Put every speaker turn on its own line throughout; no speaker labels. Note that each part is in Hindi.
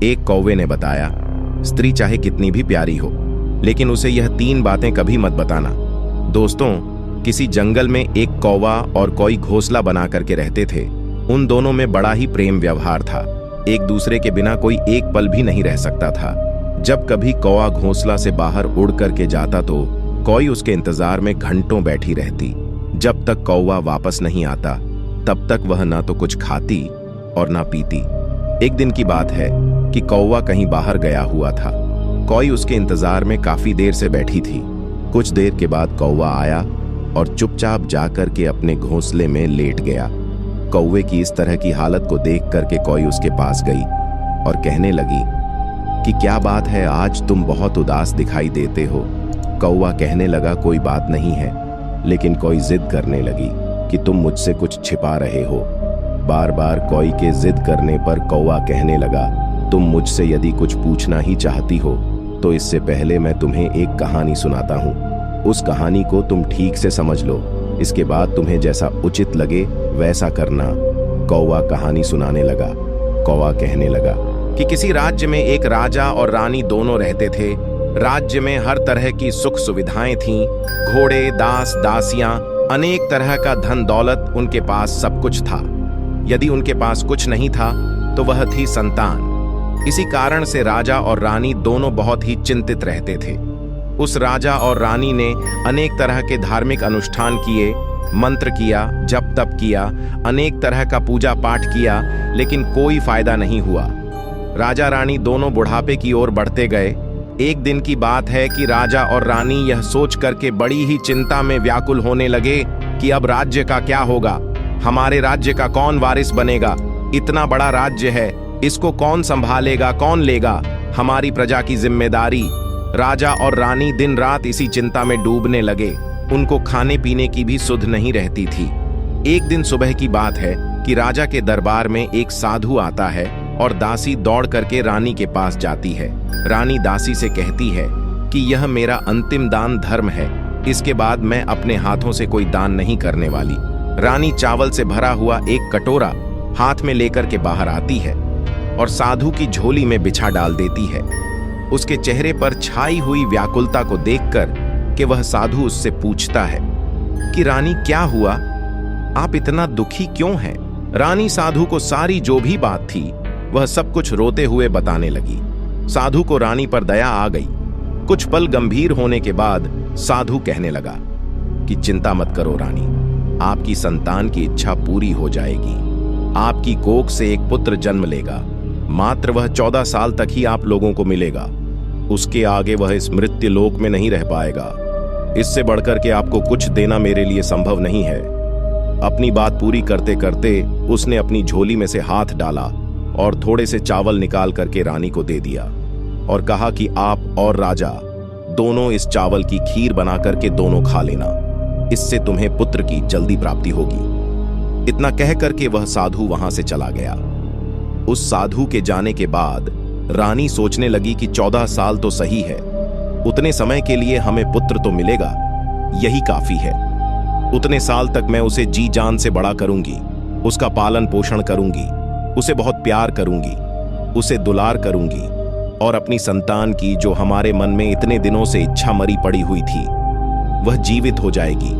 एक कौवे ने बताया, स्त्री चाहे कितनी भी प्यारी हो, लेकिन उसे यह 3 बातें कभी मत बताना। दोस्तों, किसी जंगल में एक कौवा और कोई घोंसला बना करके रहते थे। उन दोनों में बड़ा ही प्रेम व्यवहार था। एक दूसरे के बिना कोई एक पल भी नहीं रह सकता था। जब कभी कौवा घोंसला से बाहर उड़ करके जाता तो कोई उसके इंतजार में घंटों बैठी रहती। जब तक कौवा वापस नहीं आता तब तक वह ना तो कुछ खाती और ना पीती। एक दिन की बात है कि कौवा कहीं बाहर गया हुआ था। कोई उसके इंतजार में काफी देर से बैठी थी। कुछ देर के बाद कौवा आया और चुपचाप जाकर के अपने घोंसले में लेट गया। कौवे की इस तरह की हालत को देख करके कोई उसके पास गई और कहने लगी कि क्या बात है, आज तुम बहुत उदास दिखाई देते हो। कौवा कहने लगा, कोई बात नहीं है, लेकिन कोई जिद करने लगी कि तुम मुझसे कुछ छिपा रहे हो। बार बार कोई के जिद करने पर कौवा कहने लगा, तुम मुझसे यदि कुछ पूछना ही चाहती हो तो इससे पहले मैं तुम्हें एक कहानी सुनाता हूँ। उस कहानी को तुम ठीक से समझ लो, इसके बाद तुम्हें जैसा उचित लगे वैसा करना। कौवा कहानी सुनाने लगा। कौवा कहने लगा कि किसी राज्य में एक राजा और रानी दोनों रहते थे। राज्य में हर तरह की सुख सुविधाएं थीं। घोड़े, दास, दासियां, अनेक तरह का धन दौलत, उनके पास सब कुछ था। यदि उनके पास कुछ नहीं था तो वह थी संतान। इसी कारण से राजा और रानी दोनों बहुत ही चिंतित रहते थे। उस राजा और रानी ने अनेक तरह के धार्मिक अनुष्ठान किए, मंत्र किया, जप तप किया, अनेक तरह का पूजा पाठ किया, लेकिन कोई फायदा नहीं हुआ। राजा रानी दोनों बुढ़ापे की ओर बढ़ते गए। एक दिन की बात है कि राजा और रानी यह सोच करके बड़ी ही चिंता में व्याकुल होने लगे कि अब राज्य का क्या होगा, हमारे राज्य का कौन वारिस बनेगा। इतना बड़ा राज्य है, इसको कौन संभालेगा, कौन लेगा हमारी प्रजा की जिम्मेदारी। राजा और रानी दिन रात इसी चिंता में डूबने लगे। उनको खाने पीने की भी सुध नहीं रहती थी। एक दिन सुबह की बात है कि राजा के दरबार में एक साधु आता है और दासी दौड़ करके रानी के पास जाती है। रानी दासी से कहती है कि यह मेरा अंतिम दान धर्म है, इसके बाद मैं अपने हाथों से कोई दान नहीं करने वाली। रानी चावल से भरा हुआ एक कटोरा हाथ में लेकर के बाहर आती है और साधु की झोली में बिछा डाल देती है। उसके चेहरे पर छाई हुई व्याकुलता को देखकर कि वह साधु उससे पूछता है कि रानी क्या हुआ, आप इतना दुखी क्यों हैं? रानी साधु को सारी जो भी बात थी वह सब कुछ रोते हुए बताने लगी। साधु को रानी पर दया आ गई। कुछ पल गंभीर होने के बाद साधु कहने लगा कि चिंता मत करो रानी, आपकी संतान की इच्छा पूरी हो जाएगी। आपकी कोख से एक पुत्र जन्म लेगा। मात्र वह 14 साल तक ही आप लोगों को मिलेगा। उसके आगे वह इस मृत्यु लोक में नहीं रह पाएगा। इससे बढ़कर के आपको कुछ देना मेरे लिए संभव नहीं है। अपनी बात पूरी करते करते उसने अपनी झोली में से हाथ डाला और थोड़े से चावल निकाल करके रानी को दे दिया और कहा कि आप और राजा दोनों इस चावल की खीर बना करके दोनों खा लेना, इससे तुम्हें पुत्र की जल्दी प्राप्ति होगी। इतना कह करके वह साधु वहां से चला गया। उस साधु के जाने के बाद रानी सोचने लगी कि 14 साल तो सही है, उतने समय के लिए हमें पुत्र तो मिलेगा, यही काफी है। उतने साल तक मैं उसे जी जान से बड़ा करूंगी, उसका पालन पोषण करूंगी, उसे बहुत प्यार करूंगी, उसे दुलार करूंगी और अपनी संतान की जो हमारे मन में इतने दिनों से इच्छा मरी पड़ी हुई थी वह जीवित हो जाएगी।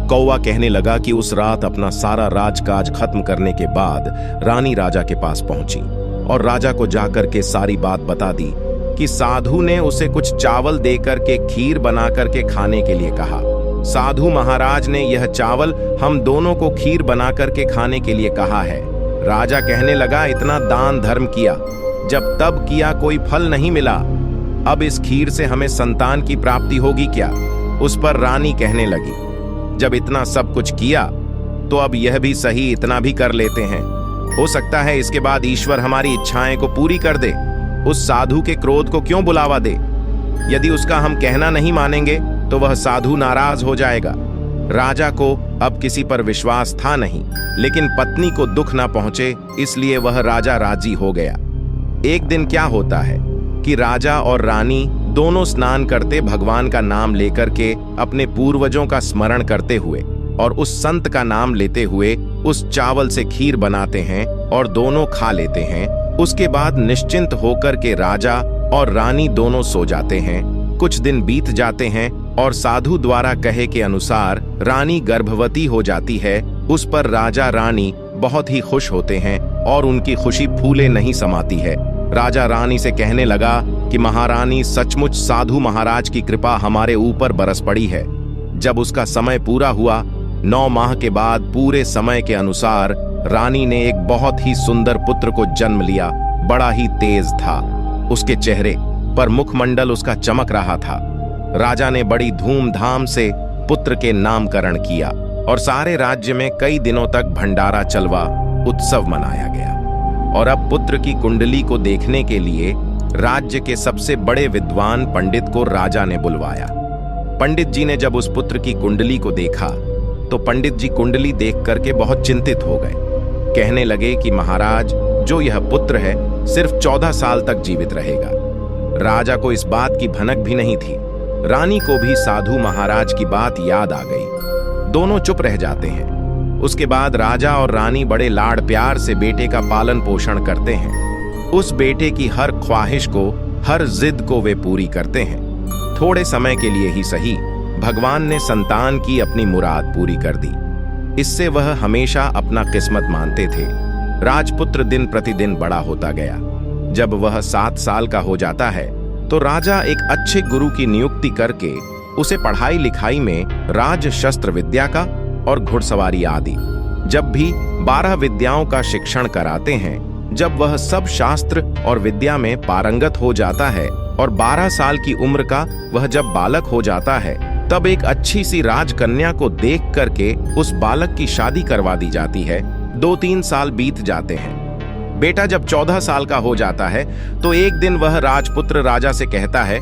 कौवा कहने लगा कि उस रात अपना सारा राजकाज खत्म करने के बाद रानी राजा के पास पहुंची और राजा को जाकर के सारी बात बता दी कि साधु ने उसे कुछ चावल देकर के खीर बना करके खाने के लिए कहा। साधु महाराज ने यह चावल हम दोनों को खीर बना करके खाने के लिए कहा है। राजा कहने लगा, इतना दान धर्म किया, जब तब किया कोई फल नहीं मिला, अब इस खीर से हमें संतान की प्राप्ति होगी क्या? उस पर रानी कहने लगी, जब इतना सब कुछ किया तो अब यह भी सही इतना भी कर लेते हैं, हो सकता है इसके बाद ईश्वर हमारी इच्छाएं को पूरी कर दे। उस साधु के क्रोध को क्यों बुलावा दे? यदि उसका हम कहना नहीं मानेंगे तो वह साधु नाराज हो जाएगा। राजा को अब किसी पर विश्वास था नहीं, लेकिन पत्नी को दुख ना पहुंचे इसलिए वह राजा राजी हो गया। एक दिन क्या होता है कि राजा और रानी दोनों स्नान करते भगवान का नाम लेकर के अपने पूर्वजों का स्मरण करते हुए और उस संत का नाम लेते हुए उस चावल से खीर बनाते हैं और दोनों खा लेते हैं। उसके बाद निश्चिंत होकर के राजा और रानी दोनों सो जाते हैं। कुछ दिन बीत जाते हैं और साधु द्वारा कहे के अनुसार रानी गर्भवती हो जाती है। उस पर राजा रानी बहुत ही खुश होते हैं और उनकी खुशी फूले नहीं समाती है। राजा रानी से कहने लगा कि महारानी, सचमुच साधु महाराज की कृपा हमारे ऊपर बरस पड़ी है। जब उसका समय पूरा हुआ, 9 माह के बाद पूरे समय के अनुसार रानी ने एक बहुत ही सुंदर पुत्र को जन्म लिया। बड़ा ही तेज था, उसके चेहरे पर मुखमंडल उसका चमक रहा था। राजा ने बड़ी धूमधाम से पुत्र के नामकरण किया और सारे राज्य में कई दिनों तक भंडारा चलवा उत्सव मनाया गया। और अब पुत्र की कुंडली को देखने के लिए राज्य के सबसे बड़े विद्वान पंडित को राजा ने बुलवाया। पंडित जी ने जब उस पुत्र की कुंडली को देखा तो पंडित जी कुंडली देख करके बहुत चिंतित हो गए। कहने लगे कि महाराज, जो यह पुत्र है सिर्फ 14 साल तक जीवित रहेगा। राजा को इस बात की भनक भी नहीं थी। रानी को भी साधु महाराज की बात याद आ गई। दोनों चुप रह जाते हैं। उसके बाद राजा और रानी बड़े लाड़ प्यार से बेटे का पालन पोषण करते हैं। उस बेटे की हर ख्वाहिश को, हर जिद को वे पूरी करते हैं। थोड़े समय के लिए ही सही, भगवान ने संतान की अपनी मुराद पूरी कर दी। इससे वह हमेशा अपना किस्मत मानते थे। राजपुत्र दिन प्रतिदिन बड़ा होता गया। जब वह 7 साल का हो जाता है तो राजा एक अच्छे गुरु की नियुक्ति करके उसे पढ़ाई लिखाई में राज शस्त्र विद्या का और घुड़सवारी आदि जब भी 12 विद्याओं का शिक्षण कराते हैं। जब वह सब शास्त्र और विद्या में पारंगत हो जाता है और 12 साल की उम्र का वह जब बालक हो जाता है, तब एक अच्छी सी राजकन्या को देख करके उस बालक की शादी करवा दी जाती है। 2-3 साल बीत जाते हैं। बेटा जब 14 साल का हो जाता है तो एक दिन वह राजपुत्र राजा से कहता है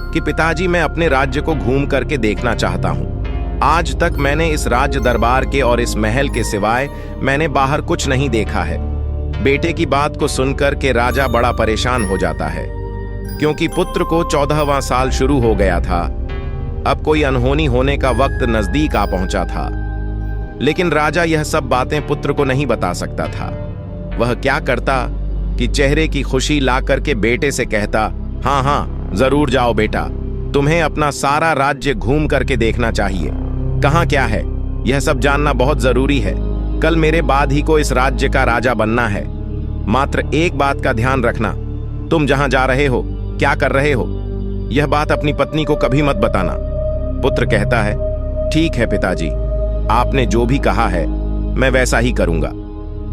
कि पिताजी, मैं अपने राज्य को घूम करके देखना चाहता हूँ। आज तक मैंने इस राज्य दरबार के और इस महल के सिवाय मैंने बाहर कुछ नहीं देखा है। बेटे की बात को सुनकर के राजा बड़ा परेशान हो जाता है, क्योंकि पुत्र को 14वां साल शुरू हो गया था। अब कोई अनहोनी होने का वक्त नजदीक आ पहुंचा था। लेकिन राजा यह सब बातें पुत्र को नहीं बता सकता था। वह क्या करता कि चेहरे की खुशी ला करके बेटे से कहता, हाँ हाँ जरूर जाओ बेटा, तुम्हें अपना सारा राज्य घूम करके देखना चाहिए। कहाँ क्या है यह सब जानना बहुत जरूरी है। कल मेरे बाद ही को इस राज्य का राजा बनना है। मात्र एक बात का ध्यान रखना, तुम जहां जा रहे हो, क्या कर रहे हो, यह बात अपनी पत्नी को कभी मत बताना। पुत्र कहता है, ठीक है पिताजी, आपने जो भी कहा है मैं वैसा ही करूंगा।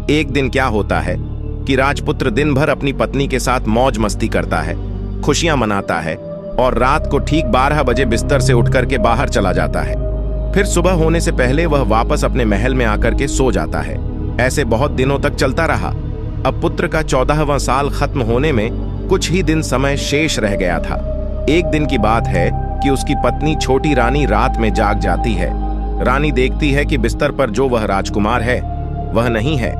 एक दिन क्या होता है कि राजपुत्र दिन भर अपनी पत्नी के साथ मौज मस्ती करता है, खुशियां मनाता है और रात को ठीक 12 बजे बिस्तर से उठकर के बाहर चला जाता है। फिर सुबह होने से पहले वह वापस अपने महल में आकर के सो जाता है। ऐसे बहुत दिनों तक चलता रहा। अब पुत्र का 14वां साल खत्म होने में कुछ ही दिन समय शेष रह गया था। एक दिन की बात है कि उसकी पत्नी छोटी रानी रात में जाग जाती है। रानी देखती है कि बिस्तर पर जो वह राजकुमार है वह नहीं है।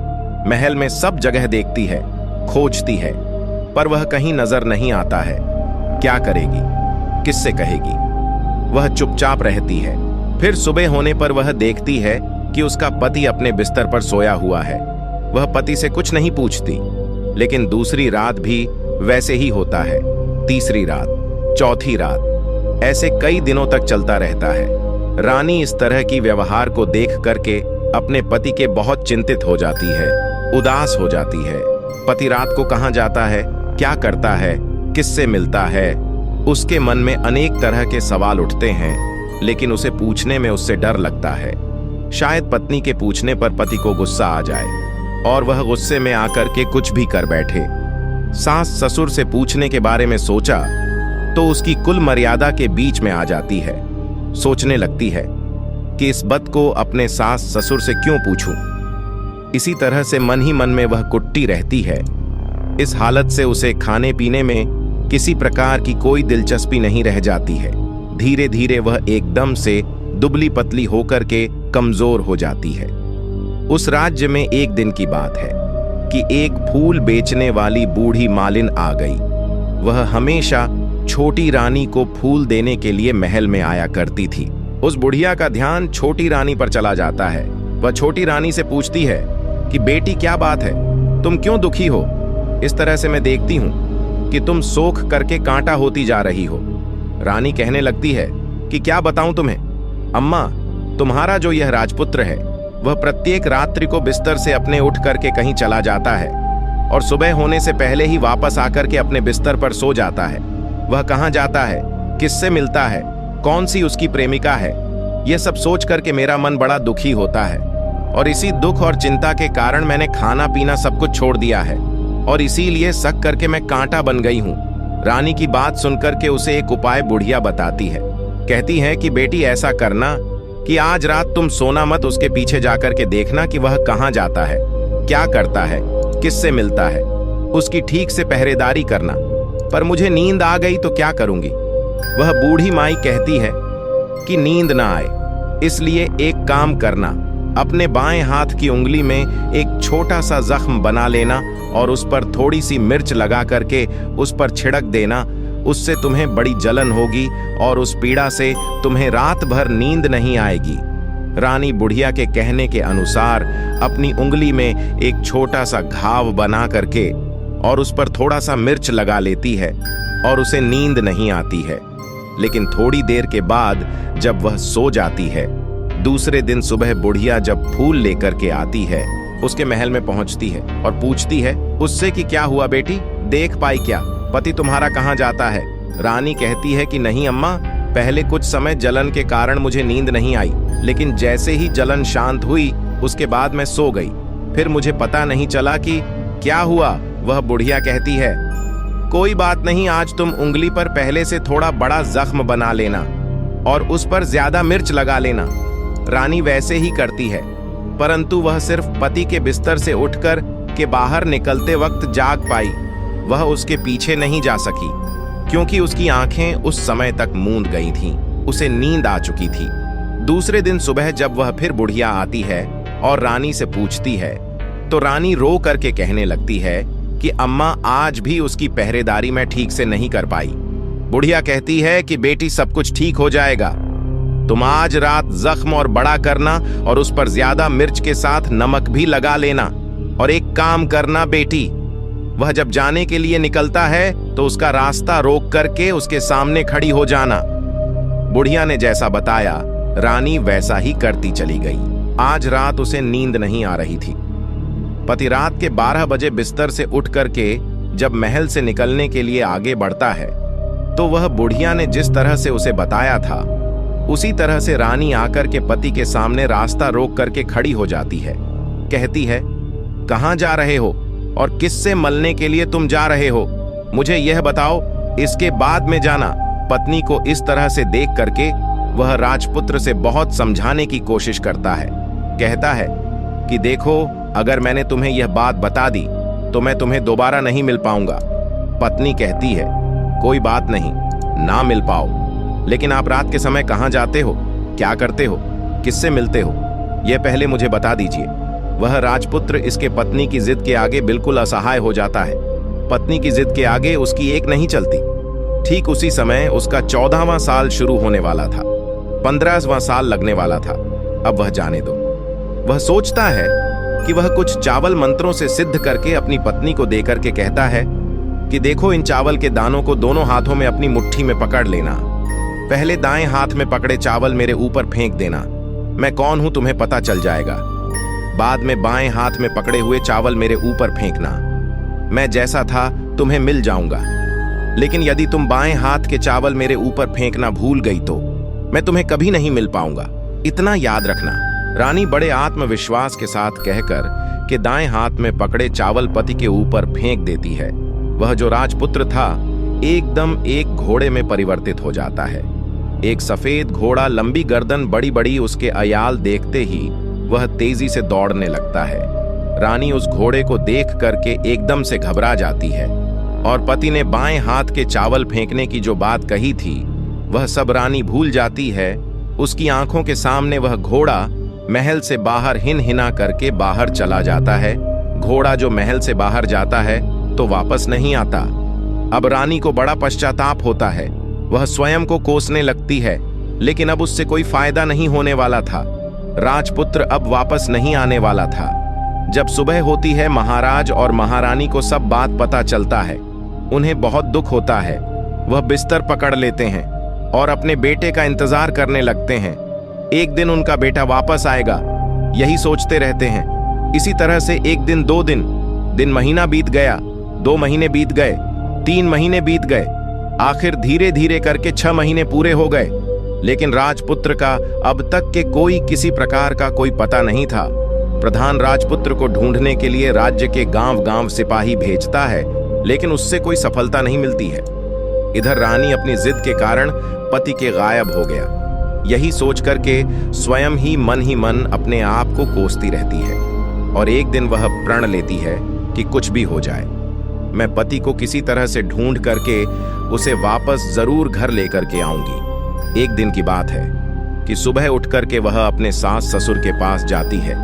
महल में सब जगह देखती है, खोजती है, पर वह कहीं नजर नहीं आता है। क्या करेगी, किससे कहेगी? वह चुपचाप रहती है। फिर सुबह होने पर वह देखती है कि उसका पति अपने बिस्तर पर सोया हुआ है। वह पति से कुछ नहीं पूछती। लेकिन दूसरी रात भी वैसे ही होता है, तीसरी रात, चौथी रात, ऐसे कई दिनों तक चलता रहता है। रानी इस तरह की व्यवहार को देख करके अपने पति के बहुत चिंतित हो जाती है, उदास हो जाती है। पति रात को कहां जाता है, क्या करता है, किससे मिलता है, उसके मन में अनेक तरह के सवाल उठते हैं, लेकिन उसे पूछने में उससे डर लगता है। शायद पत्नी के पूछने पर पति को गुस्सा आ जाए और वह गुस्से में आकर के कुछ भी कर बैठे। सास ससुर से पूछने के बारे में सोचा तो उसकी कुल मर्यादा के बीच में आ जाती है। सोचने लगती है कि इस बात को अपने सास ससुर से क्यों पूछूं। इसी तरह से मन ही मन में वह कुट्टी रहती है। इस हालत से उसे खाने पीने में किसी प्रकार की कोई दिलचस्पी नहीं रह जाती है। धीरे धीरे वह एकदम से दुबली पतली होकर के कमजोर हो जाती है। उस राज्य में एक दिन की बात है कि एक फूल बेचने वाली बूढ़ी मालिन आ गई। वह हमेशा छोटी रानी को फूल देने के लिए महल में आया करती थी। उस बुढ़िया का ध्यान छोटी रानी पर चला जाता है। वह छोटी रानी से पूछती है कि बेटी क्या बात है, तुम क्यों दुखी हो? इस तरह से मैं देखती हूं कि तुम सोख करके कांटा होती जा रही हो। रानी कहने लगती है कि क्या बताऊं तुम्हें अम्मा, तुम्हारा जो यह राजपुत्र है वह प्रत्येक रात्रि को बिस्तर से अपने उठ करके कहीं चला जाता है और सुबह होने से पहले ही वापस आकर के अपने बिस्तर पर सो जाता है। वह कहाँ जाता है, किससे मिलता है, कौन सी उसकी प्रेमिका है, यह सब सोच करके मेरा मन बड़ा दुखी होता है और इसी दुख और चिंता के कारण मैंने खाना पीना सब कुछ छोड़ दिया है और इसीलिए सक करके मैं कांटा बन गई हूँ। रानी की बात सुनकर के उसे एक उपाय बुढ़िया बताती है। कहती है कि बेटी ऐसा करना कि आज रात तुम सोना मत, उसके पीछे जाकर के देखना कि वह कहाँ जाता है, क्या करता है, किससे मिलता है, उसकी ठीक से पहरेदारी करना। पर मुझे नींद आ गई तो क्या करूंगी। वह बूढ़ी माई कहती है कि नींद ना आए इसलिए एक काम करना, अपने बाएं हाथ की उंगली में एक छोटा सा जख्म बना लेना और उस पर थोड़ी सी मिर्च लगा करके उस पर छिड़क देना। उससे तुम्हें बड़ी जलन होगी और उस पीड़ा से तुम्हें रात भर नींद नहीं आएगी। रानी बुढ़िया के कहने के अनुसार अपनी उंगली में एक छोटा सा घाव बना करके और उस पर थोड़ा सा मिर्च लगा लेती है और उसे नींद नहीं आती है। लेकिन थोड़ी देर के बाद जब वह सो जाती है, दूसरे दिन सुबह बुढ़िया जब फूल लेकर के आती है, उसके महल में पहुंचती है और पूछती है उससे कि क्या हुआ बेटी, देख पाई क्या, पति तुम्हारा कहाँ जाता है। रानी कहती है कि नहीं अम्मा, पहले कुछ समय जलन के कारण मुझे नींद नहीं आई, लेकिन जैसे ही जलन शांत हुई उसके बाद मैं सो गई, फिर मुझे पता नहीं चला कि क्या हुआ। वह बुढ़िया कहती है कोई बात नहीं, आज तुम उंगली पर पहले से थोड़ा बड़ा जख्म बना लेना और उस पर ज्यादा मिर्च लगा लेना। रानी वैसे ही करती है, परंतु वह सिर्फ पति के बिस्तर से उठकर के बाहर निकलते वक्त जाग पाई। वह उसके पीछे नहीं जा सकी क्योंकि उसकी आंखें उस समय तक मूंद गई थीं, उसे नींद आ चुकी थी। दूसरे दिन सुबह जब वह फिर बुढ़िया आती है और रानी से पूछती है तो रानी रो करके कहने लगती है कि अम्मा, आज भी उसकी पहरेदारी मैं ठीक से नहीं कर पाई। बुढ़िया कहती है कि बेटी सब कुछ ठीक हो जाएगा, तुम आज रात जख्म और बड़ा करना और उस पर ज्यादा मिर्च के साथ नमक भी लगा लेना। और एक काम करना बेटी, वह जब जाने के लिए निकलता है तो उसका रास्ता रोक करके उसके सामने खड़ी हो जाना। बुढ़िया ने जैसा बताया रानी वैसा ही करती चली गई। आज रात उसे नींद नहीं आ रही थी। पति रात के 12 बजे बिस्तर से उठ करके जब महल से निकलने के लिए आगे बढ़ता है तो वह बुढ़िया ने जिस तरह से उसे बताया था उसी तरह से रानी आकर के पति के सामने रास्ता रोक करके खड़ी हो जाती है। कहती है कहां जा रहे हो और किससे मलने के लिए तुम जा रहे हो, मुझे यह बताओ, इसके बाद में जाना। पत्नी को इस तरह से देख करके वह राजपुत्र से बहुत समझाने की कोशिश करता है। कहता है कि देखो, अगर मैंने तुम्हें यह बात बता दी तो मैं तुम्हें दोबारा नहीं मिल पाऊंगा। पत्नी कहती है कोई बात नहीं, ना मिल पाओ, लेकिन आप रात के समय कहां जाते हो, क्या करते हो, किससे मिलते हो, यह पहले मुझे बता दीजिए। वह राजपुत्र इसके पत्नी की जिद के आगे बिल्कुल असहाय हो जाता है। पत्नी की जिद के आगे उसकी एक नहीं चलती। ठीक उसी समय उसका 14वां साल शुरू होने वाला था, 15वां साल लगने वाला था। अब वह जाने दो। वह सोचता है कि वह कुछ चावल मंत्रों से सिद्ध करके अपनी पत्नी को देकर के कहता है कि देखो, इन चावल के दानों को दोनों हाथों में अपनी मुट्ठी में पकड़ लेना। पहले दाएं हाथ में पकड़े चावल मेरे ऊपर फेंक देना, मैं कौन हूं तुम्हें पता चल जाएगा। बाद में बाएं हाथ में पकड़े हुए चावल मेरे ऊपर फेंकना, मैं जैसा था तुम्हें मिल जाऊंगा। लेकिन यदि तुम बाएं हाथ के चावल मेरे ऊपर फेंकना भूल गई तो मैं तुम्हें कभी नहीं मिल पाऊंगा, इतना याद रखना। रानी बड़े आत्मविश्वास के साथ कहकर कि दाएं हाथ में पकड़े चावल पति के ऊपर फेंक देती है। वह जो राजपुत्र था एकदम एक घोड़े में परिवर्तित हो जाता है। एक सफेद घोड़ा, लंबी गर्दन, बड़ी बड़ी उसके अयाल देखते ही वह तेजी से दौड़ने लगता है। रानी उस घोड़े को देख करके एकदम से घबरा जाती है और पति ने बाएं हाथ के चावल फेंकने की जो बात कही थी वह सब रानी भूल जाती है। उसकी आंखों के सामने वह घोड़ा महल से बाहर हिन हिना करके बाहर चला जाता है। घोड़ा जो महल से बाहर जाता है तो वापस नहीं आता। अब रानी को बड़ा पश्चाताप होता है। वह स्वयं को कोसने लगती है, लेकिन अब उससे कोई फायदा नहीं होने वाला था। राजपुत्र अब वापस नहीं आने वाला था। जब सुबह होती है, महाराज और महारानी को सब बात पता चलता है। उन्हें बहुत दुख होता है। वह बिस्तर पकड़ लेते हैं और अपने बेटे का इंतजार करने लगते हैं। एक दिन उनका बेटा वापस आएगा, यही सोचते रहते हैं। इसी तरह से एक दिन, 2 दिन महीना बीत गया, 2 महीने बीत गए, 3 महीने बीत गए, आखिर धीरे धीरे करके 6 महीने पूरे हो गए। लेकिन राजपुत्र का अब तक के कोई किसी प्रकार का कोई पता नहीं था। प्रधान राजपुत्र को ढूंढने के लिए राज्य के गांव गांव सिपाही भेजता है, लेकिन उससे कोई सफलता नहीं मिलती है। इधर रानी अपनी जिद के कारण पति के गायब हो गया, यही सोच करके स्वयं ही मन अपने आप को कोसती रहती है। और एक दिन वह प्रण लेती है कि कुछ भी हो जाए, मैं पति को किसी तरह से ढूंढ करके उसे वापस जरूर घर लेकर के आऊंगी। एक दिन की बात है कि सुबह उठ करके वह अपने सास ससुर के पास जाती है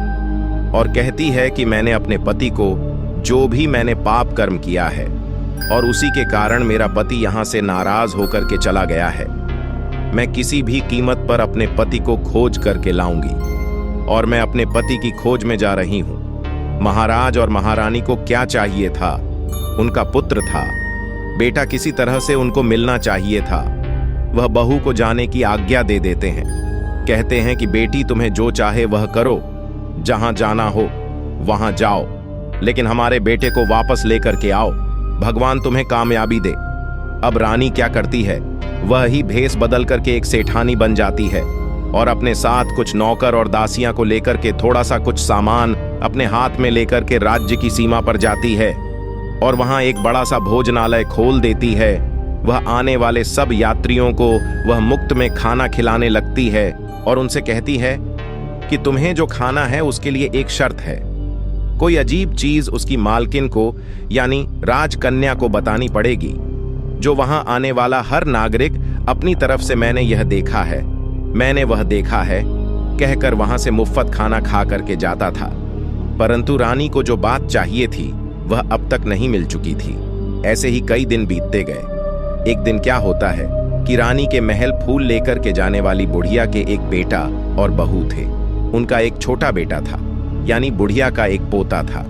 और कहती है कि मैंने अपने पति को जो भी मैंने पाप कर्म किया है और उसी के कारण मेरा पति यहां से नाराज होकर के चला गया है। मैं किसी भी कीमत पर अपने पति को खोज करके लाऊंगी और मैं अपने पति की खोज में जा रही हूं। महाराज और महारानी को क्या चाहिए था? उनका पुत्र था, बेटा किसी तरह से उनको मिलना चाहिए था। वह बहू को जाने की आज्ञा दे देते हैं, कहते हैं कि बेटी तुम्हें जो चाहे वह करो, जहां जाना हो वहां जाओ, लेकिन हमारे बेटे को वापस लेकर के आओ, भगवान तुम्हें कामयाबी दे। अब रानी क्या करती है, वह ही भेष बदल करके एक सेठानी बन जाती है और अपने साथ कुछ नौकर और दासियां को लेकर के थोड़ा सा कुछ सामान अपने हाथ में लेकर के राज्य की सीमा पर जाती है और वहां एक बड़ा सा भोजनालय खोल देती है। वह आने वाले सब यात्रियों को वह मुफ्त में खाना खिलाने लगती है और उनसे कहती है कि तुम्हें जो खाना है उसके लिए एक शर्त है। कोई अजीब चीज उसकी मालकिन को यानी राजकन्या को बतानी पड़ेगी, जो वहां आने वाला हर नागरिक अपनी तरफ से मैंने यह देखा है, मैंने वह देखा है कहकर वहां से मुफ्त खाना खा करके जाता था। परंतु रानी को जो बात चाहिए थी वह अब तक नहीं मिल चुकी थी। ऐसे ही कई दिन बीतते गए। एक दिन क्या होता है कि रानी के महल फूल लेकर के जाने वाली बुढ़िया के एक बेटा और बहू थे। उनका एक छोटा बेटा था, यानी बुढ़िया का एक पोता था।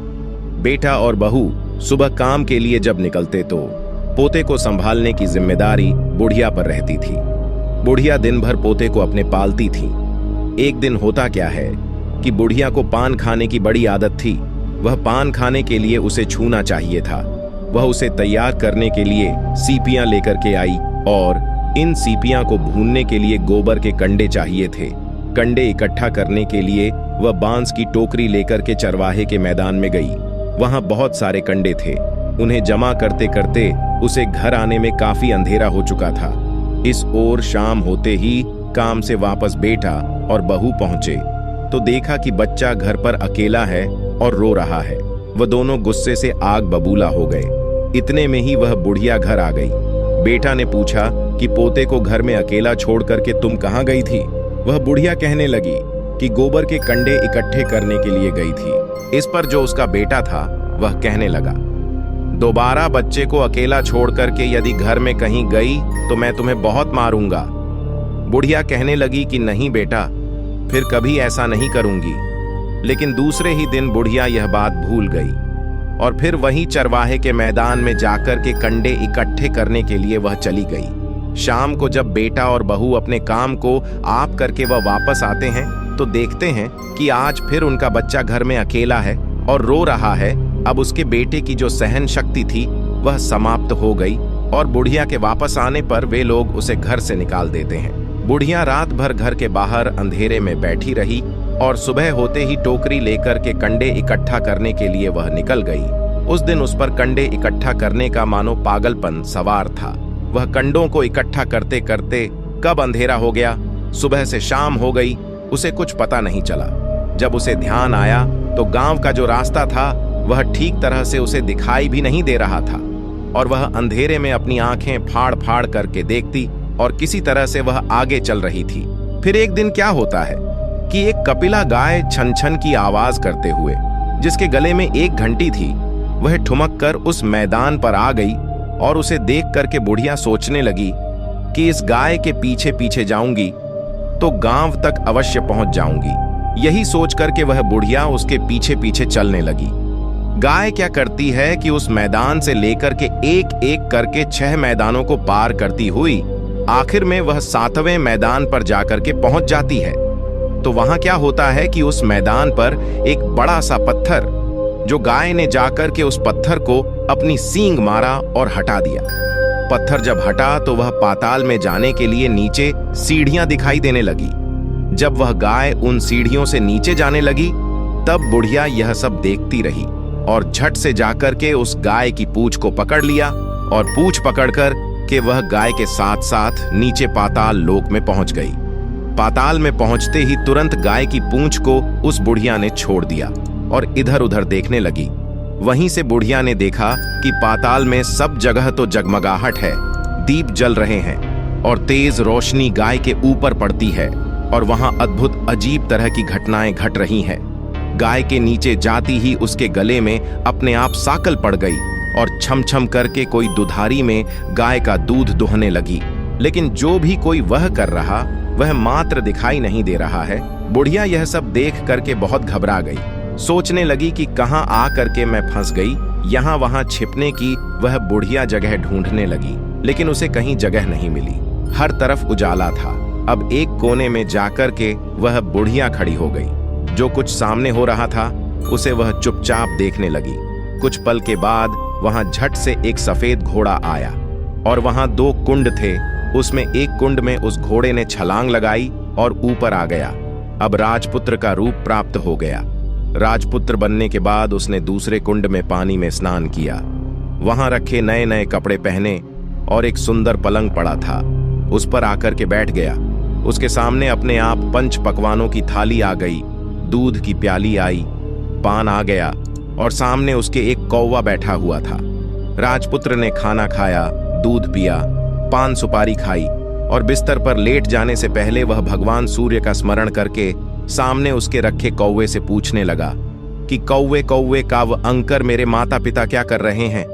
बेटा और बहू सुबह काम के लिए जब निकलते तो पोते को संभालने की जिम्मेदारी बुढ़िया पर रहती थी। बुढ़िया दिन भर पोते को अपने पालती थी। एक दिन होता क्या है कि बुढ़िया को पान खाने की बड़ी आदत थी। वह पान खाने के लिए उसे छूना चाहिए था। वह उसे तैयार करने के लिए सीपियां लेकर के आई और इन सीपियां को भूनने के लिए गोबर के कंडे चाहिए थे। कंडे इकट्ठा करने के लिए वह बांस की टोकरी लेकर के चरवाहे के मैदान में गई। वहां बहुत सारे कंडे थे। उन्हें जमा करते करते उसे घर आने में काफी अंधेरा हो चुका था। इस ओर शाम होते ही काम से वापस बेटा और बहू पहुंचे तो देखा कि बच्चा घर पर अकेला है और रो रहा है। वह दोनों गुस्से से आग बबूला हो गए। इतने में ही वह बुढ़िया घर आ गई। बेटा ने पूछा कि पोते को घर में अकेला छोड़ करके तुम कहाँ गई थी? वह बुढ़िया कहने लगी कि गोबर के कंडे इकट्ठे करने के लिए गई थी। इस पर जो उसका बेटा था वह कहने लगा, दोबारा बच्चे को अकेला छोड़ करके यदि घर में कहीं गई तो मैं तुम्हें बहुत मारूंगा। बुढ़िया कहने लगी कि नहीं बेटा, फिर कभी ऐसा नहीं करूंगी। लेकिन दूसरे ही दिन बुढ़िया यह बात भूल गई और फिर वहीं चरवाहे के मैदान में जाकर के कंडे इकट्ठे करने के लिए वह चली गई। शाम को जब बेटा और बहू अपने काम को आप करके वह वापस आते हैं तो देखते हैं कि आज फिर उनका बच्चा घर में अकेला है और रो रहा है। अब उसके बेटे की जो सहन शक्ति थी वह समाप्त हो गई और बुढ़िया के वापस आने पर वे लोग उसे घर से निकाल देते हैं। बुढ़िया रात भर घर के बाहर अंधेरे में बैठी रही और सुबह होते ही टोकरी लेकर के कंडे इकट्ठा करने के लिए वह निकल गई। उस दिन उस पर कंडे इकट्ठा करने का मानो पागलपन सवार था। वह कंडों को इकट्ठा करते करते कब अंधेरा हो गया, सुबह से शाम हो गई, उसे कुछ पता नहीं चला। जब उसे ध्यान आया तो गांव का जो रास्ता था वह ठीक तरह से उसे दिखाई भी नहीं दे रहा था और वह अंधेरे में अपनी आंखें फाड़ फाड़ करके देखती और किसी तरह से वह आगे चल रही थी। फिर एक दिन क्या होता है कि एक कपिला गाय छन छन की आवाज करते हुए, जिसके गले में एक घंटी थी, वह ठुमक कर उस मैदान पर आ गई और उसे देख करके बुढ़िया सोचने लगी कि इस गाय के पीछे पीछे जाऊंगी तो गांव तक अवश्य पहुंच जाऊंगी। यही सोच करके वह बुढ़िया उसके पीछे पीछे चलने लगी। गाय क्या करती है कि उस मैदान से लेकर के एक एक करके 6 मैदानों को पार करती हुई आखिर में वह 7वें मैदान पर जाकर के पहुंच जाती है। तो वहां क्या होता है कि उस मैदान पर एक बड़ा सा पत्थर, जो गाय ने जाकर के उस पत्थर को अपनी सींग मारा और हटा दिया। पत्थर जब हटा तो वह पाताल में जाने के लिए नीचे सीढ़ियां दिखाई देने लगी। जब वह गाय उन सीढ़ियों से नीचे जाने लगी तब बुढ़िया यह सब देखती रही और झट से जाकर के उस गाय की पूंछ को पकड़ लिया और पूंछ पकड़कर के वह गाय के साथ साथ नीचे पाताल लोक में पहुंच गई। पाताल में पहुंचते ही तुरंत गाय की पूंछ को उस बुढ़िया ने छोड़ दिया और इधर उधर देखने लगी। वहीं से बुढ़िया ने देखा कि पाताल में सब जगह तो जगमगाहट है, दीप जल रहे हैं और तेज रोशनी गाय के ऊपर पड़ती है और वहां अद्भुत अजीब तरह की घटनाएं घट रही हैं। गाय के नीचे जाती ही उसके गले में अपने आप साकल पड़ गई और छम छम करके कोई दुधारी में गाय का दूध दुहने लगी। लेकिन जो भी कोई वह कर रहा वह मात्र दिखाई नहीं दे रहा है। बुढ़िया यह सब देख करके बहुत घबरा गई। सोचने लगी कि कहां आ करके मैं फंस गई। यहां वहां छिपने की वह बुढ़िया जगह ढूंढने लगी, लेकिन उसे कहीं जगह नहीं मिली। हर तरफ उजाला था। अब एक कोने में जाकर के वह बुढ़िया खड़ी हो गई। जो कुछ सामने हो रहा था उसे वह चुपचाप देखने लगी। कुछ पल के बाद वहां झट से एक सफेद घोड़ा आया और वहां 2 कुंड थे। उसमें एक कुंड में उस घोड़े ने छलांग लगाई और ऊपर आ गया। अब राजपुत्र का रूप प्राप्त हो गया। राजपुत्र बनने के बाद उसने दूसरे कुंड में पानी में स्नान किया। वहां रखे नए नए कपड़े पहने और एक सुंदर पलंग पड़ा था, उस पर आकर के बैठ गया। उसके सामने अपने आप 5 पकवानों की थाली आ गई, दूध की प्याली आई, पान आ गया और सामने उसके एक कौवा बैठा हुआ था। राजपुत्र ने खाना खाया, दूध पिया, पान सुपारी खाई और बिस्तर पर लेट जाने से पहले वह भगवान सूर्य का स्मरण करके सामने उसके रखे कौवे से पूछने लगा कि कौवे कौवे काव अंकर मेरे माता पिता क्या कर रहे हैं।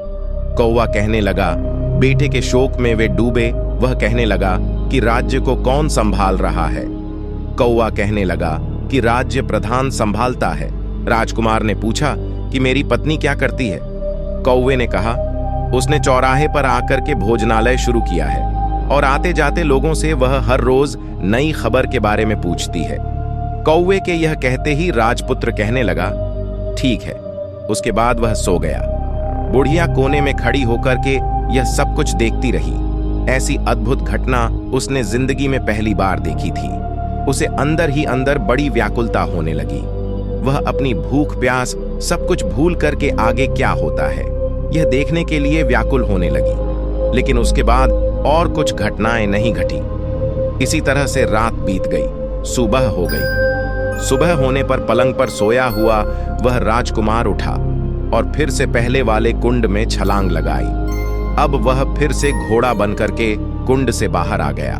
कौवा कहने लगा बेटे के शोक में वे डूबे। वह कहने लगा कि राज्य को कौन संभाल रहा है। कौवा कहने लगा कि राज्य प्रधान संभालता है। राजकुमार ने पूछा कि मेरी पत्नी क्या करती है। कौवे ने कहा उसने चौराहे पर आकर के भोजनालय शुरू किया है और आते जाते लोगों से वह हर रोज नई खबर के बारे में पूछती है। कौवे के यह कहते ही राजपुत्र कहने लगा ठीक है। उसके बाद वह सो गया। बुढ़िया कोने में खड़ी होकर के यह सब कुछ देखती रही। ऐसी अद्भुत घटना उसने जिंदगी में पहली बार देखी थी। उसे अंदर ही अंदर बड़ी व्याकुलता होने लगी। वह अपनी भूख प्यास सब कुछ भूल करके आगे क्या होता है यह देखने के लिए व्याकुल होने लगी। लेकिन उसके बाद और कुछ घटनाएं नहीं घटी। इसी तरह से रात बीत गई, सुबह हो गई। सुबह होने पर पलंग पर सोया हुआ वह राजकुमार उठा और फिर से पहले वाले कुंड में छलांग लगाई। अब वह फिर से घोड़ा बनकर के कुंड से बाहर आ गया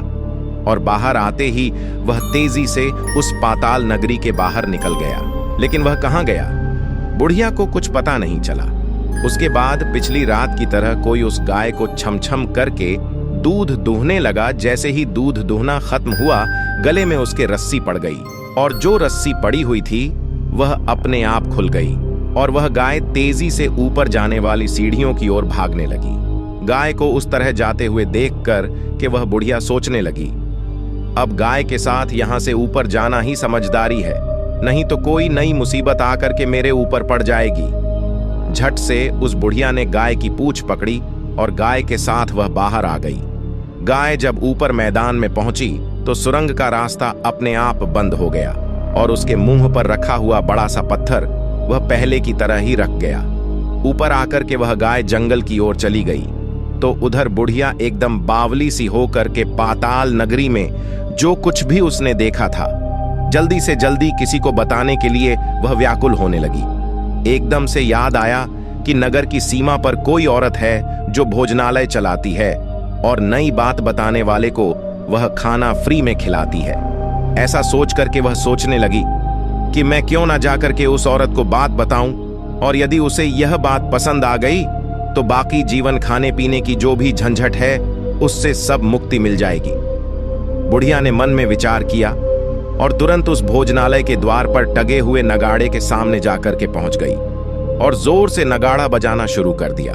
और बाहर आते ही वह तेजी से उस पाताल नगरी के बाहर निकल गया। लेकिन वह कहां गया बुढ़िया को कुछ पता नहीं चला। उसके बाद पिछली रात की तरह कोई उस गाय को छमछम करके दूध दूहने लगा। जैसे ही दूध दूहना खत्म हुआ गले में उसके रस्सी पड़ गई और जो रस्सी पड़ी हुई थी वह अपने आप खुल गई और वह गाय तेजी से ऊपर जाने वाली सीढ़ियों की ओर भागने लगी। गाय को उस तरह जाते हुए देखकर कि वह बुढ़िया सोचने लगी अब गाय के साथ यहां से ऊपर जाना ही समझदारी है, नहीं तो कोई नई मुसीबत आकर के मेरे ऊपर पड़ जाएगी। झट से उस बुढ़िया ने गाय की पूंछ पकड़ी और गाय के साथ वह बाहर आ गई। गाय जब ऊपर मैदान में पहुंची तो सुरंग का रास्ता अपने आप बंद हो गया और उसके मुंह पर रखा हुआ बड़ा सा पत्थर वह पहले की तरह ही रख गया। ऊपर आकर के वह गाय जंगल की ओर चली गई तो उधर बुढ़िया एकदम बावली सी होकर के पाताल नगरी में जो कुछ भी उसने देखा था जल्दी से जल्दी किसी को बताने के लिए वह व्याकुल होने लगी। एकदम से याद आया कि नगर की सीमा पर कोई औरत है जो भोजनालय चलाती है और नई बात बताने वाले को वह खाना फ्री में खिलाती है। ऐसा सोच करके वह सोचने लगी कि मैं क्यों ना जाकर के उस औरत को बात बताऊं और यदि उसे यह बात पसंद आ गई तो बाकी जीवन खाने पीने की जो भी झंझट है उससे सब मुक्ति मिल जाएगी। बुढ़िया ने मन में विचार किया और तुरंत उस भोजनालय के द्वार पर टगे हुए नगाड़े के सामने जाकर के पहुंच गई और जोर से नगाड़ा बजाना शुरू कर दिया।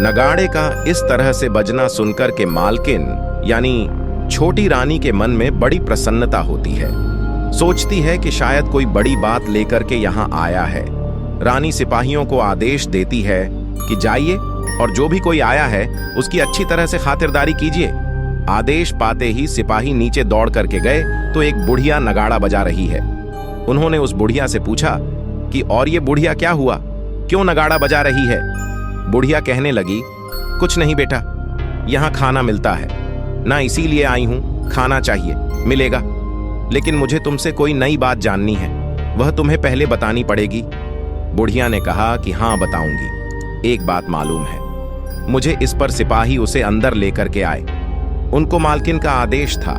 नगाड़े का इस तरह से बजना सुनकर के मालकिन यानी छोटी रानी के मन में बड़ी प्रसन्नता होती है। सोचती है कि शायद कोई बड़ी बात लेकर के यहाँ आया है। रानी सिपाहियों को आदेश देती है कि जाइए और जो भी कोई आया है उसकी अच्छी तरह से खातिरदारी कीजिए। आदेश पाते ही सिपाही नीचे दौड़ करके गए तो एक बुढ़िया नगाड़ा बजा रही है। उन्होंने उस बुढ़िया से पूछा कि और ये बुढ़िया क्या हुआ, क्यों नगाड़ा बजा रही है? बुढ़िया कहने लगी, कुछ नहीं बेटा, यहाँ खाना मिलता है ना, इसीलिए आई हूँ, खाना चाहिए, मिलेगा। लेकिन मुझे तुमसे कोई नई बात जाननी है, वह तुम्हें पहले बतानी पड़ेगी। बुढ़िया ने कहा कि हाँ बताऊंगी। एक बात मालूम है मुझे, इस पर सिपाही उसे अंदर लेकर के आए। उनको मालकिन का आदेश था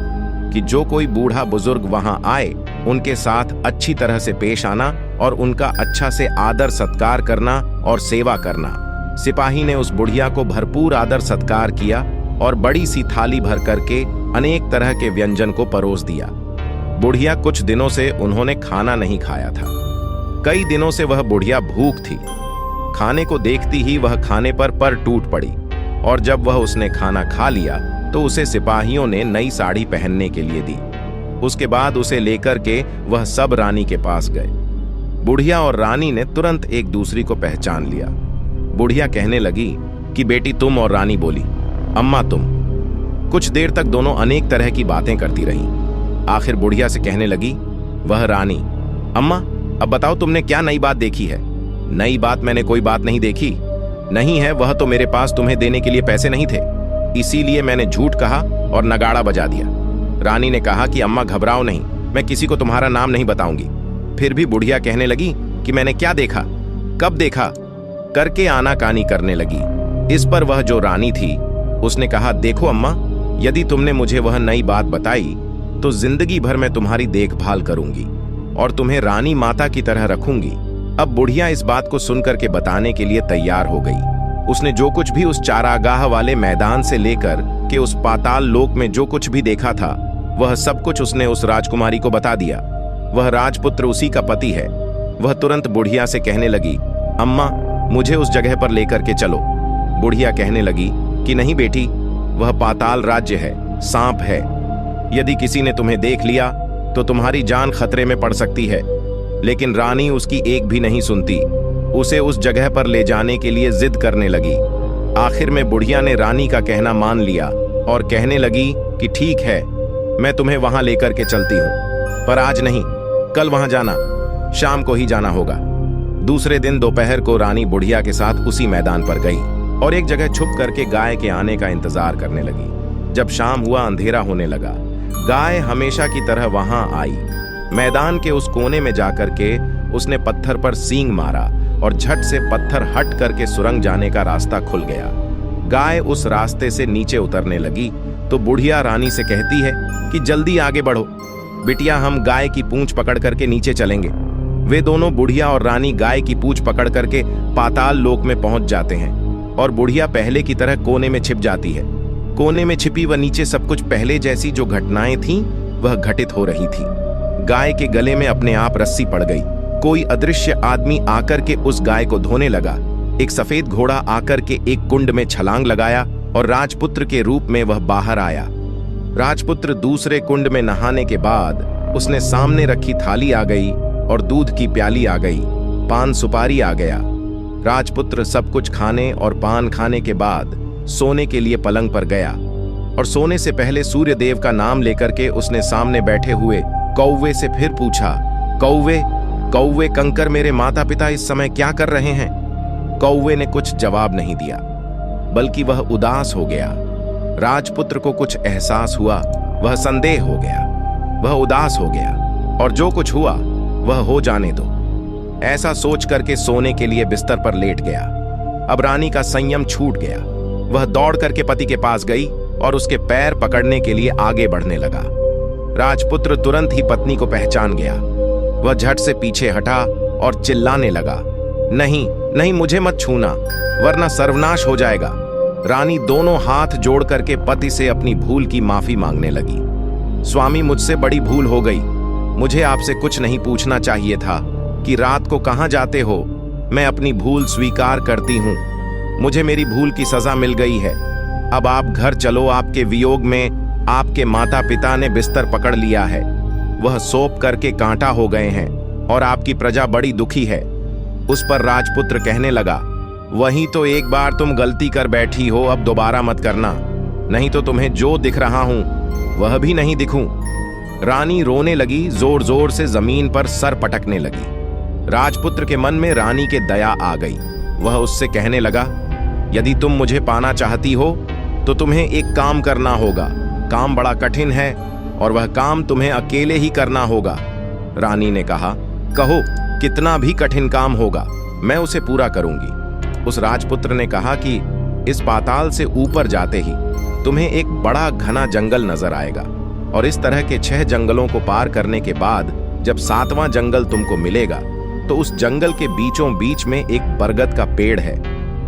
कि जो कोई बूढ़ा बुजुर्ग वहां आए उनके साथ अच्छी तरह से पेश आना और उनका अच्छा से आदर सत्कार करना और सेवा करना। सिपाही ने उस बुढ़िया को भरपूर आदर सत्कार किया और बड़ी सी थाली भर करके अनेक तरह के व्यंजन को परोस दिया। बुढ़िया कुछ दिनों से उन्होंने खाना नहीं खाया था। कई दिनों से वह बुढ़िया भूख थी। खाने को देखती ही वह खाने पर टूट पड़ी और जब वह उसने खाना खा लिया तो उसे सिपाहियों ने नई साड़ी पहनने के लिए दी। उसके बाद उसे लेकर के वह सब रानी के पास गए। बुढ़िया और रानी ने तुरंत एक दूसरी को पहचान लिया। बुढ़िया कहने लगी कि बेटी तुम, और रानी बोली अम्मा तुम। कुछ देर तक दोनों अनेक तरह की बातें करती रहीं। आखिर बुढ़िया से कहने लगी वह रानी, अम्मा अब बताओ तुमने क्या नई बात देखी है? नई बात मैंने कोई बात नहीं देखी। नहीं है, वह तो मेरे पास तुम्हें देने के लिए पैसे नहीं थे, इसीलिए मैंने झूठ कहा और नगाड़ा बजा दिया। रानी ने कहा कि अम्मा घबराओ नहीं, मैं किसी को तुम्हारा नाम नहीं बताऊंगी। फिर भी बुढ़िया कहने लगी कि मैंने क्या देखा, कब देखा, करके आनाकानी करने लगी। इस पर वह जो रानी थी उसने कहा, देखो अम्मा, यदि तुमने मुझे वह नई बात बताई तो जिंदगी भर मैं तुम्हारी देखभाल करूंगी और तुम्हें रानी माता की तरह रखूंगी। अब बुढ़िया इस बात को सुनकर के बताने के लिए तैयार हो गई। उसने जो कुछ भी उस चारागाह वाले मैदान से लेकर के उस पाताल लोक में जो कुछ भी देखा था वह सब कुछ उसने उस राजकुमारी को बता दिया। वह राजपुत्र उसी का पति है। वह तुरंत बुढ़िया से कहने लगी, अम्मा मुझे उस जगह पर लेकर के चलो। बुढ़िया कहने लगी कि नहीं बेटी, वह पाताल राज्य है, सांप है। यदि किसी ने तुम्हें देख लिया तो तुम्हारी जान खतरे में पड़ सकती है। लेकिन रानी उसकी एक भी नहीं सुनती, उसे उस जगह पर ले जाने के लिए जिद करने लगी। आखिर में बुढ़िया ने रानी का कहना मान लिया और कहने लगी कि ठीक है, मैं तुम्हें वहां लेकर के चलती हूं, पर आज नहीं, कल वहां जाना, शाम को ही जाना होगा। दूसरे दिन दोपहर को रानी बुढ़िया के साथ उसी मैदान पर गई और एक जगह छुप करके गाय के आने का इंतजार करने लगी। जब शाम हुआ, अंधेरा होने लगा। गाय हमेशा की तरह वहां आई। मैदान के उस कोने में जाकर के उसने पत्थर पर सींग मारा और झट से पत्थर हट करके सुरंग जाने का रास्ता खुल गया। गाय उस रास्ते से नीचे उतरने लगी तो बुढ़िया रानी से कहती है कि जल्दी आगे बढ़ो बिटिया, हम गाय की पूंछ पकड़ करके नीचे चलेंगे। वे दोनों बुढ़िया और रानी गाय की पूंछ पकड़ करके पाताल लोक में पहुंच जाते हैं और बुढ़िया पहले की तरह कोने में छिप जाती है। कोने में छिपी व नीचे सब कुछ पहले जैसी जो घटनाएं थीं वह घटित हो रही थी। गाय के गले में अपने आप रस्सी पड़ गई। कोई अदृश्य आदमी आकर के उस गाय को धोने लगा। एक सफेद घोड़ा आकर के एक कुंड में छलांग लगाया और राजपुत्र के रूप में वह बाहर आया। राजपुत्र दूसरे कुंड में नहाने के बाद उसने सामने रखी थाली आ गई और दूध की प्याली आ गई, पान सुपारी आ गया। राजपुत्र सब कुछ खाने और पान खाने के बाद सोने के लिए पलंग पर गया और सोने से पहले सूर्य देव का नाम लेकर के उसने सामने बैठे हुए कौवे से फिर पूछा, कौवे कौवे कंकर, मेरे माता पिता इस समय क्या कर रहे हैं? कौवे ने कुछ जवाब नहीं दिया, बल्कि वह उदास हो गया। राजपुत्र को कुछ एहसास हुआ, वह संदेह हो गया, वह उदास हो गया और जो कुछ हुआ वह हो जाने दो, ऐसा सोच करके सोने के लिए बिस्तर पर लेट गया। अब रानी का संयम छूट गया। वह दौड़ करके पति के पास गई और उसके पैर पकड़ने के लिए आगे बढ़ने लगा। राजपुत्र तुरंत ही पत्नी को पहचान गया। वह झट से पीछे हटा और चिल्लाने लगा, नहीं नहीं, मुझे मत छूना वरना सर्वनाश हो जाएगा। रानी दोनों हाथ जोड़ करके पति से अपनी भूल की माफी मांगने लगी। स्वामी, मुझसे बड़ी भूल हो गई, मुझे आपसे कुछ नहीं पूछना चाहिए था कि रात को कहाँ जाते हो। मैं अपनी भूल स्वीकार करती हूँ। मुझे मेरी भूल की सजा मिल गई है। अब आप घर चलो। आपके वियोग में आपके माता पिता ने बिस्तर पकड़ लिया है। वह सौंप करके कांटा हो गए हैं और आपकी प्रजा बड़ी दुखी है। उस पर राजपुत्र कहने लगा, वहीं तो एक बार तुम गलती कर बैठी हो, अब दोबारा मत करना, नहीं तो तुम्हें जो दिख रहा हूं वह भी नहीं दिखूं। रानी रोने लगी, जोर जोर से जमीन पर सर पटकने लगी। राजपुत्र के मन में रानी के दया आ गई। वह उससे कहने लगा, यदि तुम मुझे पाना चाहती हो तो तुम्हें एक काम करना होगा। काम बड़ा कठिन है और वह काम तुम्हें अकेले ही करना होगा। रानी ने कहा, कहो कितना भी कठिन काम होगा, मैं उसे पूरा करूंगी। उस राजपुत्र ने कहा कि इस पाताल से ऊपर जाते ही तुम्हें एक बड़ा घना जंगल नजर आएगा और इस तरह के 6 जंगलों को पार करने के बाद जब 7वां जंगल तुमको मिलेगा तो उस जंगल के बीचों बीच में एक बरगद का पेड़ है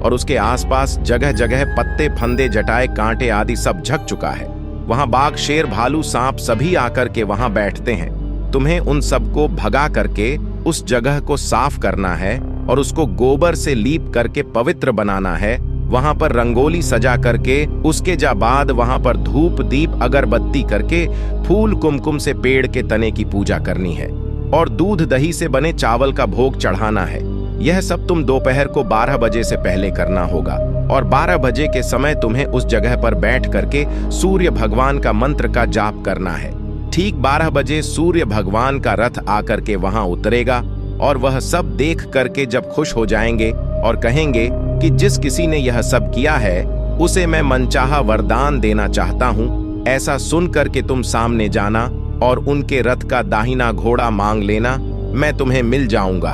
और उसके आसपास जगह जगह पत्ते, फंदे, जटाए, कांटे आदि सब झक चुका है। वहां बाघ, शेर, भालू, सांप सभी आकर के वहां बैठते हैं। तुम्हें उन सबको भगा करके उस जगह को साफ करना है और उसको गोबर से लीप करके पवित्र बनाना है। वहां पर रंगोली सजा करके उसके बाद वहां पर धूप, दीप, अगरबत्ती करके फूल कुमकुम से पेड़ के तने की पूजा करनी है और दूध दही से बने चावल का भोग चढ़ाना है। यह सब तुम दोपहर को 12 बजे से पहले करना होगा और 12 बजे के समय तुम्हें उस जगह पर बैठ करके सूर्य भगवान का मंत्र का जाप करना है। ठीक 12 बजे सूर्य भगवान का रथ आकर के वहां उतरेगा और वह सब देख करके जब खुश हो जाएंगे और कहेंगे कि जिस किसी ने यह सब किया है उसे मैं मनचाहा वरदान देना चाहता हूं, ऐसा सुन करके तुम सामने जाना और उनके रथ का दाहिना घोड़ा मांग लेना, मैं तुम्हें मिल जाऊंगा।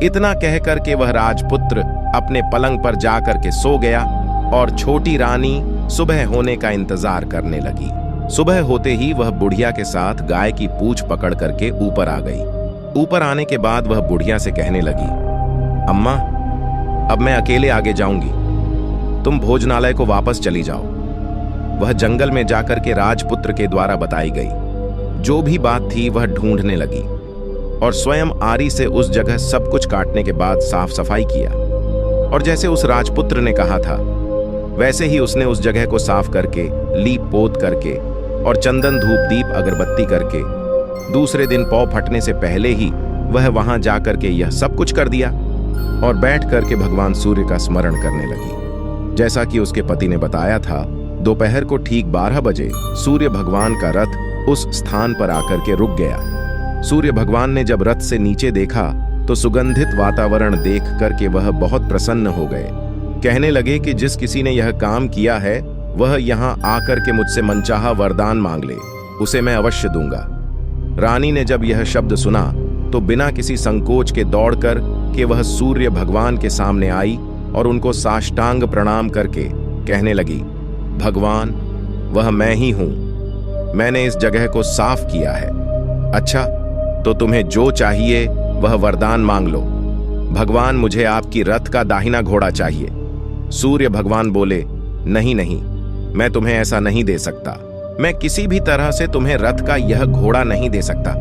इतना कह करके वह राजपुत्र अपने पलंग पर जाकर के सो गया और छोटी रानी सुबह होने का इंतजार करने लगी। सुबह होते ही वह बुढ़िया के साथ गाय की पूंछ पकड़ करके ऊपर आ गई। ऊपर आने के बाद वह बुढ़िया से कहने लगी, अम्मा अब मैं अकेले आगे जाऊंगी, तुम भोजनालय को वापस चली जाओ। वह जंगल में जाकर के राजपुत्र के द्वारा बताई गई जो भी बात थी वह ढूंढने लगी और स्वयं आरी से उस जगह सब कुछ काटने के बाद साफ सफाई किया और जैसे उस राजपुत्र ने कहा था वैसे ही उसने उस जगह को साफ करके, लीप पोत करके और चंदन, धूप, दीप, अगरबत्ती करके दूसरे दिन पौ फटने से पहले ही वह वहां जाकर के यह सब कुछ कर दिया और बैठ करके भगवान सूर्य का स्मरण करने लगी। जैसा कि उसके पति ने बताया था, दोपहर को ठीक 12 बजे सूर्य भगवान का रथ उस स्थान पर आकर के रुक गया। सूर्य भगवान ने जब रथ से नीचे देखा तो सुगंधित वातावरण देख करके वह बहुत प्रसन्न हो गए। कहने लगे कि जिस किसी ने यह काम किया है वह यहाँ आकर के मुझसे मनचाहा वरदान मांग ले, उसे मैं अवश्य दूंगा। रानी ने जब यह शब्द सुना तो बिना किसी संकोच के दौड़कर के वह सूर्य भगवान के सामने आई और उनको साष्टांग प्रणाम करके कहने लगी, भगवान वह मैं ही हूं, मैंने इस जगह को साफ किया है। अच्छा तो तुम्हें जो चाहिए वह वरदान मांग लो। भगवान मुझे आपकी रथ का दाहिना घोड़ा चाहिए। सूर्य भगवान बोले, नहीं नहीं, मैं तुम्हें ऐसा नहीं दे सकता। मैं किसी भी तरह से तुम्हें रथ का यह घोड़ा नहीं दे सकता।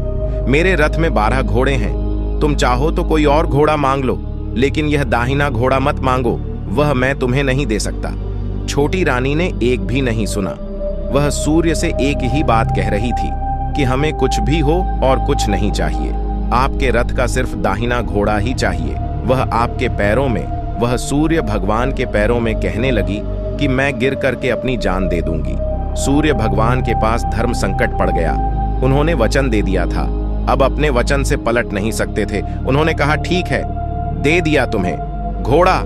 मेरे रथ में 12 घोड़े हैं, तुम चाहो तो कोई और घोड़ा मांग लो, लेकिन यह दाहिना घोड़ा मत मांगो, वह मैं तुम्हें नहीं दे सकता। छोटी रानी ने एक भी नहीं सुना। वह सूर्य से एक ही बात कह रही थी कि हमें कुछ भी हो और कुछ नहीं चाहिए, आपके रथ का सिर्फ दाहिना घोड़ा ही चाहिए। वह आपके पैरों में, वह सूर्य भगवान के पैरों में कहने लगी कि मैं गिर करके अपनी जान दे दूंगी। सूर्य भगवान के पास धर्म संकट पड़ गया। उन्होंने वचन दे दिया था, अब अपने वचन से पलट नहीं सकते थे। उन्होंने कहा, ठीक है, दे दिया तुम्हें घोड़ा।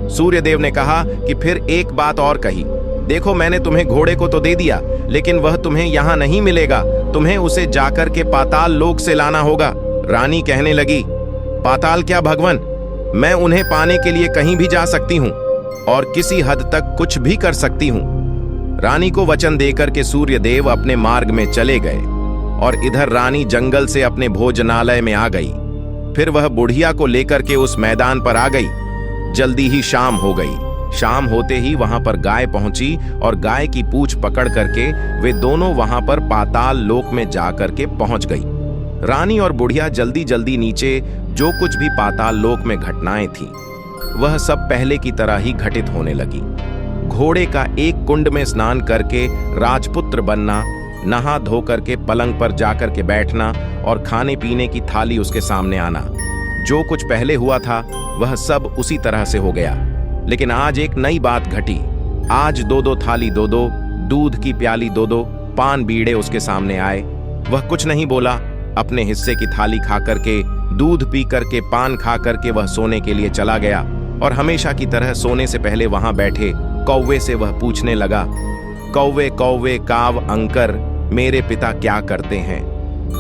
सूर्यदेव ने कहा कि फिर एक बात और कही, देखो मैंने तुम्हें घोड़े को तो दे दिया, लेकिन वह तुम्हें यहाँ नहीं मिलेगा, तुम्हें उसे जाकर के पाताल लोक से लाना होगा। रानी कहने लगी, पाताल क्या भगवान, मैं उन्हें पाने के लिए कहीं भी जा सकती हूँ और किसी हद तक कुछ भी कर सकती हूँ। रानी को वचन देकर के सूर्यदेव अपने मार्ग में चले गए और इधर रानी जंगल से अपने भोजनालय में आ गई। फिर वह बुढ़िया को लेकर के उस मैदान पर आ गई। जल्दी ही शाम हो गई। शाम होते ही वहां पर गाय पहुंची और गाय की पूंछ पकड़ करके वे दोनों वहां पर पाताल लोक में जाकर के पहुंच गई। रानी और बुढ़िया जल्दी जल्दी नीचे जो कुछ भी पाताल लोक में घटनाएं थीं, वह सब पहले की तरह ही घटित होने लगी। घोड़े का एक कुंड में स्नान करके राजपुत्र बनना, नहा धो करके पलंग पर जाकर के बैठना और खाने पीने की थाली उसके सामने आना, जो कुछ पहले हुआ था वह सब उसी तरह से हो गया। लेकिन आज एक नई बात घटी। आज दो दो थाली दो दो, दूध की प्याली दो दो, पान बीड़े उसके सामने आए। वह कुछ नहीं बोला, अपने हिस्से की थाली खा करके, दूध पी करके, पान खा करके वह सोने के लिए चला गया। और हमेशा की तरह सोने से पहले वहां बैठे कौवे से वह पूछने लगा, कौवे कौवे काव अंकर, मेरे पिता क्या करते हैं?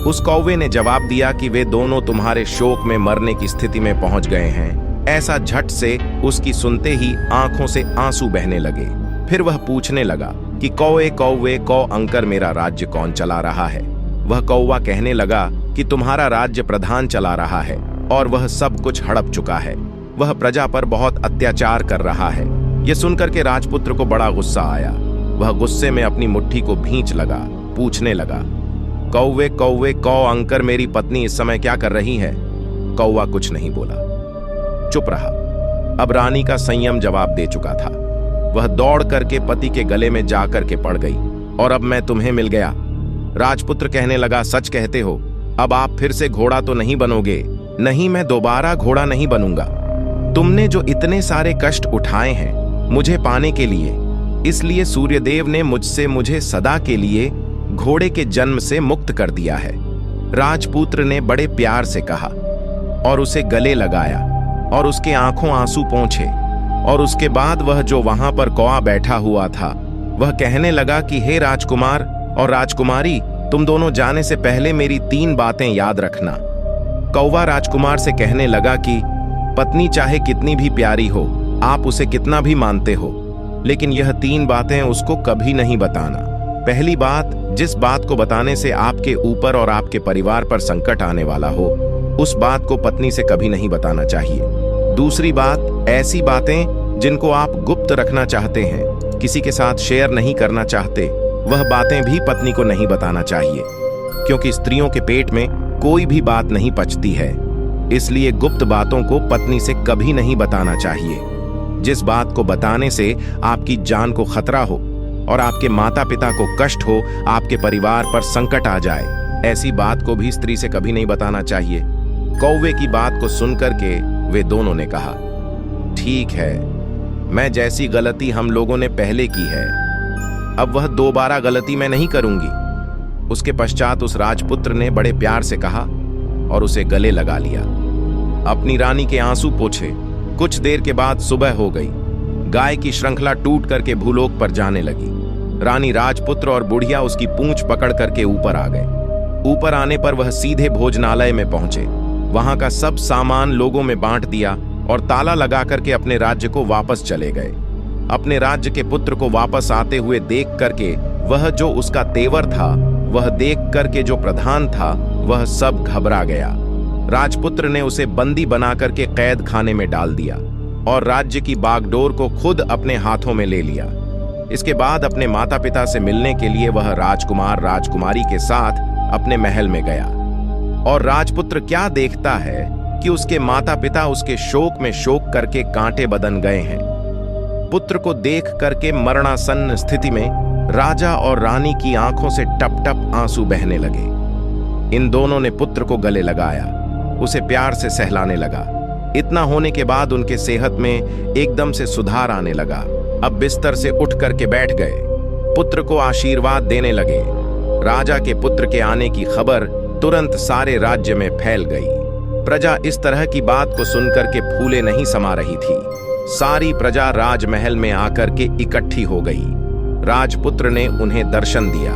उस कौवे ने जवाब दिया कि वे दोनों तुम्हारे शोक में मरने की स्थिति में पहुंच गए हैं। ऐसा झट से उसकी सुनते ही आंखों से आंसू बहने लगे। फिर वह पूछने लगा कि कौवे कौवे कौ अंकर, मेरा राज्य कौन चला रहा है? वह कौवा कहने लगा कि तुम्हारा राज्य प्रधान चला रहा है और वह सब कुछ हड़प चुका है। वह प्रजा पर बहुत अत्याचार कर रहा है। यह सुनकर के राजपुत्र को बड़ा गुस्सा आया। वह गुस्से में अपनी मुट्ठी को भींच लगा, पूछने लगा, कौवे कौवे कौ अंकर, मेरी पत्नी इस समय क्या कर रही है? कौवा कुछ नहीं बोला, चुप रहा। अब रानी का संयम जवाब दे चुका था। वह दौड़ करके पति के गले में जाकर के पड़ गई, और अब मैं तुम्हें मिल गया। राजपुत्र कहने लगा, सच कहते हो? अब आप फिर से घोड़ा तो नहीं बनोगे? नहीं, मैं दोबारा घोड़ा नहीं बनूंगा। तुमने जो इतने सारे कष्ट उठाए हैं मुझे पाने के लिए, इसलिए सूर्यदेव ने मुझे सदा के लिए घोड़े के जन्म से मुक्त कर दिया है। राजपुत्र ने बड़े प्यार से कहा और उसे गले लगाया और उसके आंखों आंसू पोंछे। और उसके बाद वह जो वहां पर कौआ बैठा हुआ था, वह कहने लगा कि हे राजकुमार और राजकुमारी, तुम दोनों जाने से पहले मेरी 3 बातें याद रखना। कौवा राजकुमार से कहने लगा कि पत्नी चाहे कितनी भी प्यारी हो, आप उसे कितना भी मानते हो, लेकिन यह 3 बातें उसको कभी नहीं बताना। पहली बात, जिस बात को बताने से आपके ऊपर और आपके परिवार पर संकट आने वाला हो, उस बात को पत्नी से कभी नहीं बताना चाहिए। दूसरी बात, ऐसी बातें जिनको आप गुप्त रखना चाहते हैं, किसी के साथ शेयर नहीं करना चाहते, वह बातें भी पत्नी को नहीं बताना चाहिए, क्योंकि स्त्रियों के पेट में कोई भी बात नहीं पचती है। इसलिए गुप्त बातों को पत्नी से कभी नहीं बताना चाहिए। जिस बात को बताने से आपकी जान को खतरा हो और आपके माता पिता को कष्ट हो, आपके परिवार पर संकट आ जाए, ऐसी बात को भी स्त्री से कभी नहीं बताना चाहिए। कौवे की बात को सुनकर के वे दोनों ने कहा, ठीक है, मैं जैसी गलती हम लोगों ने पहले की है, अब वह दोबारा गलती मैं नहीं करूंगी। उसके पश्चात उस राजपुत्र ने बड़े प्यार से कहा और उसे गले लगा लिया, अपनी रानी के आंसू पोंछे। कुछ देर के बाद सुबह हो गई। गाय की श्रृंखला टूट करके भूलोक पर जाने लगी। रानी, राजपुत्र और बुढ़िया उसकी पूंछ पकड़ करके ऊपर आ गए। ऊपर आने पर वह सीधे भोजनालय में पहुंचे। वहां का सब सामान लोगों में बांट दिया और ताला लगा करके अपने राज्य को वापस चले गए। अपने राज्य के पुत्र को वापस आते हुए देख करके, वह जो उसका तेवर था, वह देख करके जो प्रधान था, वह सब घबरा गया। राजपुत्र ने उसे बंदी बना करके कैद खाने में डाल दिया और राज्य की बागडोर को खुद अपने हाथों में ले लिया। इसके बाद अपने माता पिता से मिलने के लिए वह राजकुमार राजकुमारी के साथ अपने महल में गया। और राजपुत्र क्या देखता है कि उसके माता पिता उसके शोक में शोक करके कांटे बदन गए हैं। पुत्र को देख करके मरणासन्न स्थिति में राजा और रानी की आंखों से टप टप आंसू बहने लगे। इन दोनों ने पुत्र को गले लगाया, उसे प्यार से सहलाने लगा। इतना होने के बाद उनके सेहत में एकदम से सुधार आने लगा। अब बिस्तर से उठ करके बैठ गए, पुत्र को आशीर्वाद देने लगे। राजा के पुत्र के आने की खबर तुरंत सारे राज्य में फैल गई। प्रजा इस तरह की बात को सुनकर के फूले नहीं समा रही थी। सारी प्रजा राजमहल में आकर के इकट्ठी हो गई। राजपुत्र ने उन्हें दर्शन दिया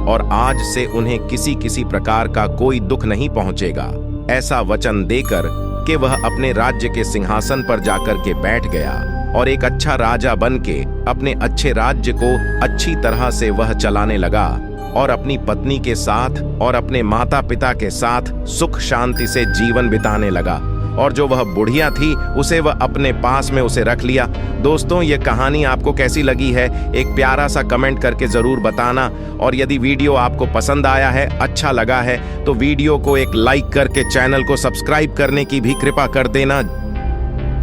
और आज से उन्हें किसी किसी प्रकार का कोई दुख नहीं पहुंचेगा, ऐसा वचन देकर कि वह अपने राज्य के सिंहासन पर जाकर के बैठ गया और एक अच्छा राजा बन के अपने अच्छे राज्य को अच्छी तरह से वह चलाने लगा और अपनी पत्नी के साथ और अपने माता पिता के साथ सुख शांति से जीवन बिताने लगा। और जो वह बुढ़िया थी उसे वह अपने पास में उसे रख लिया। दोस्तों, ये कहानी आपको कैसी लगी है एक प्यारा सा कमेंट करके ज़रूर बताना। और यदि वीडियो आपको पसंद आया है, अच्छा लगा है, तो वीडियो को एक लाइक करके चैनल को सब्सक्राइब करने की भी कृपा कर देना।